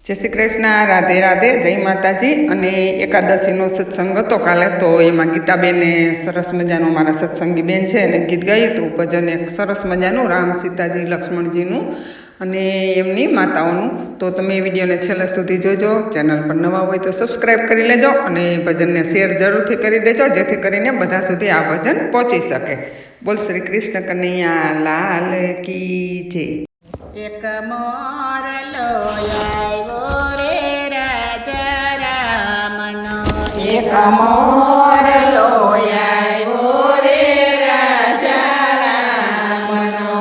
જય શ્રી કૃષ્ણ, રાધે રાધે, જય માતાજી. અને એકાદશીનો સત્સંગ હતો કાલે, તો એમાં ગીતાબેને સરસ મજાનું, મારા સત્સંગી બેન છે એને ગીત ગાયું હતું, ભજન એક સરસ મજાનું, રામ સીતાજી લક્ષ્મણજીનું અને એમની માતાઓનું. તો તમે એ વિડીયોને છેલ્લે સુધી જોજો. ચેનલ પર નવા હોય તો સબસ્ક્રાઈબ કરી લેજો અને ભજનને શેર જરૂરથી કરી દેજો, જેથી કરીને બધા સુધી આ ભજન પહોંચી શકે. બોલ શ્રી કૃષ્ણ કનૈયા લાલ કી જય. એક મોરલો આવ્યો રે રાજા રામનો, એક મોરલો આવ્યો રે રાજા રામનો,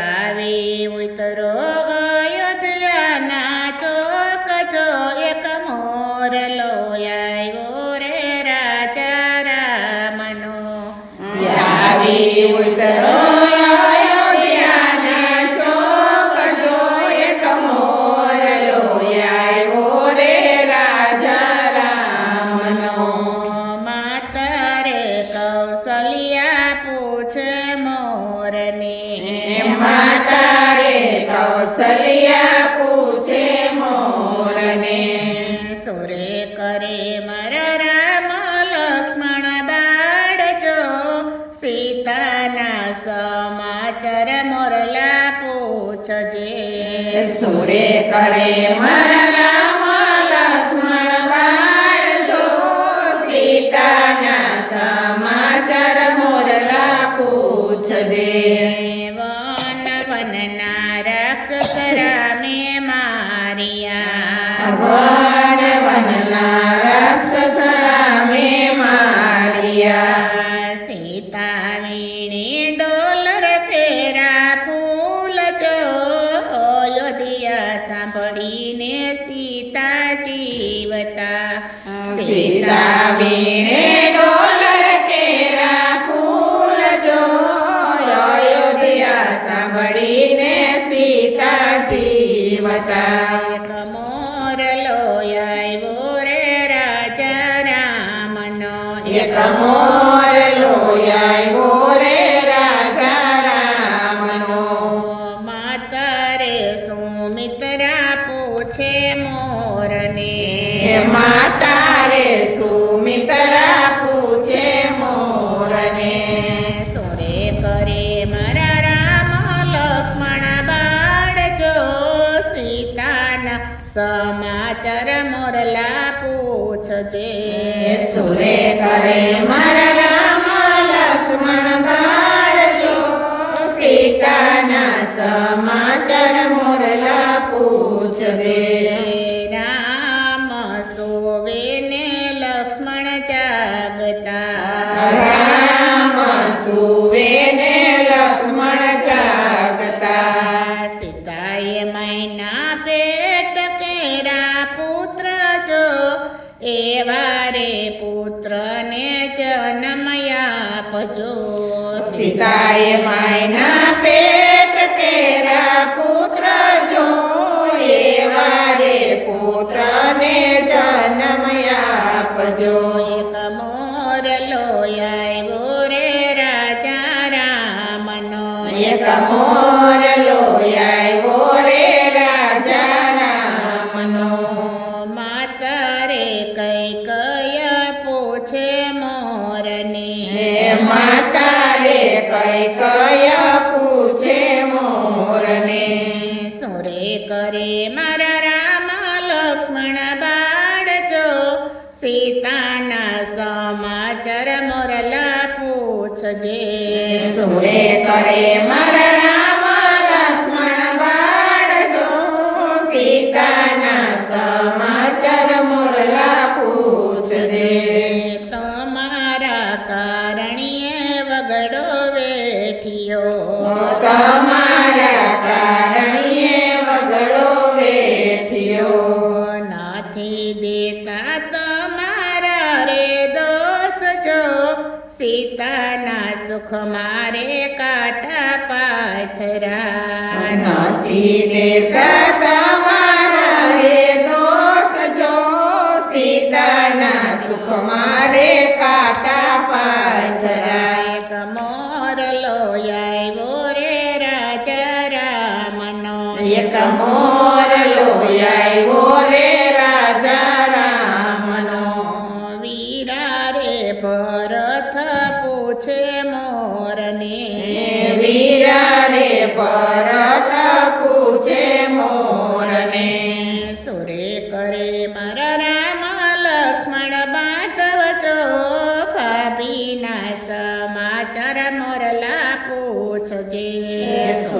આવી ઉતરો અયોધ્યાના ચોક જો. એક મોરલો આવ્યો રે રાજા રામનો, આવી ઉતરો માતા રે કૌશલ્યા પૂછે મોરને. સુરે કરે મારા રામ લક્ષ્મણ બાળજો, સીતાના સમાચાર મોરલા પૂછજે. સુરે કરે મારા રામ લક્ષ્મણ બાળજો, સીતાના સમાચાર મોરલા પૂછજે. વન વનના રાક્ષસ રામે માર્યા. સીતા વીણી ડોલર તેરા ફૂલ જો, અયોધ્યા સાંભળીને સીતા જીવતા. સીતા વીણે ડોલર તેરા ફૂલ જો, અયોધ્યા સાંભળીને સીતા જીવતા. એક મોરલો આવ્યો રે રાજા રામનો, માતા રે સુમિત્રા પૂછે મોરને. માતા રે સુમિત્રા પૂછે મોરને. સુરે કરે મારા રામ લક્ષ્મણ બાળજો, સીતાના સમાચાર મોરલા પૂછજે. સુરે કરે મારા રામ લક્ષ્મણ બાળજો, સીતાના સમાચાર મોરલા પૂછજે. રામ સોવે ને લક્ષ્મણ જાગતા, રામ સુવે ને લક્ષ્મણ જાગતા. સીતાએ મૈના પેટ કેરા પુત્ર જો, એવા રે પુત્રને જન્મ આપજો. સીતાએ માયના પેટ કેરા પુત્ર જો, એવા રે પુત્રને જન્મ આપજો. એક મોરલો આવ્યો રે રાજા રામનો, એક મોરલો આવ્યો રે રાજા રામનો. માતા રે કઈ કય પૂછે મોરને. માતા રે કઈ કય પૂછે મોરને. સુરે કરે મારા રામ લક્ષ્મણ બાળજો, સીતાના સમાચાર મોરલા પૂછજે. સુરે કરે મારા રામ લક્ષ્મણ બાળજો, સીતાના સમાચાર મોરલા પૂછજે. તમારા કારણીએ વગડો વેઠિયો, તમારા કારણીએ વગડો વેઠિયો. નથી દેતા તમારા રે દોષ જો, સીતાના સુખ મારે કાટા પાથરા. નથી દેતા તમારા રે દોષ જો, સીતાના સુખ મારે કાટા પાથરા. એક મોરલો આવ્યો રે રાજા રામનો, એક મોરલો આવ્યો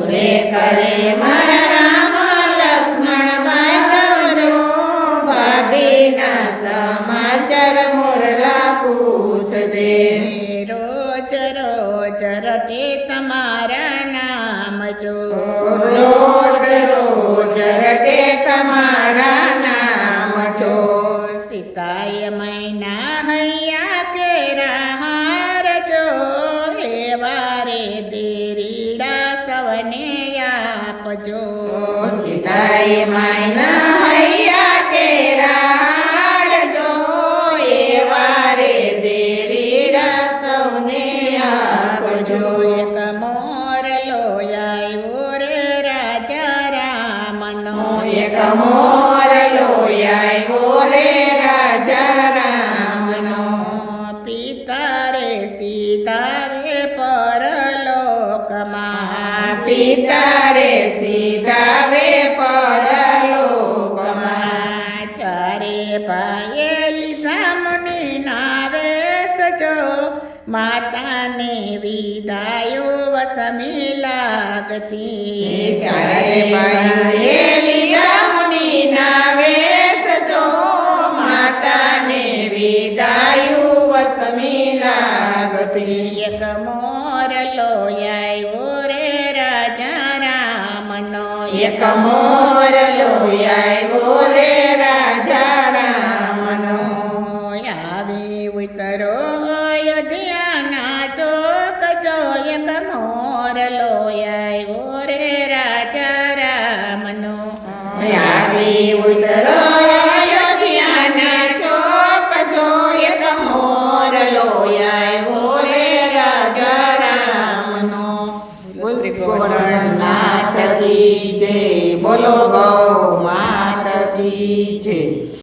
સુરે કરે મારા રામ લક્ષ્મણ બાંધવજો ભાભીના સમાચાર મોરલા પૂછજે રોજ રોજ રટે તમારા નામ જો રોજ રોજ રટે તમારા નામ જો સીતાય મૈના હૈયા કેરા હાર જો હે વારે દેરીડા સવને આપજો સીતાય મૈના હૈયા કેરા હાર જો હે વારે દેરીડા સવને આપજો એક મોરલો આવ્યો રે રાજા રામનો એક મોરલો આવ્યો રે રાજા રામનો પિતા રે સીતા રે પરલોકમાં પિતા રે સીતા રે પરલોકમાં ચારે ભાઈએ લીધા મુનિના વેશ જો માતાને વિદાયો વસમી લાગતી ચારે ભાઈએ લીધા મુનિના વેશ જો માતાને વિદાયો વસમી લાગતી એક મોરલો આવ્યો રે રાજા રામનો એક મોરલો આવ્યો રે રાજા રામનો આવી ઉતરો અયોધ્યાના ચોક જો એક મોરલો આવ્યો રે રાજા રામનો આવી ઉતરો અયોધ્યાના ચોક જો એક મોરલો આવ્યો રે રાજા રામનો બોલ શ્રી ગોરખનાથ કી જય બોલો ગૌ માત કી જય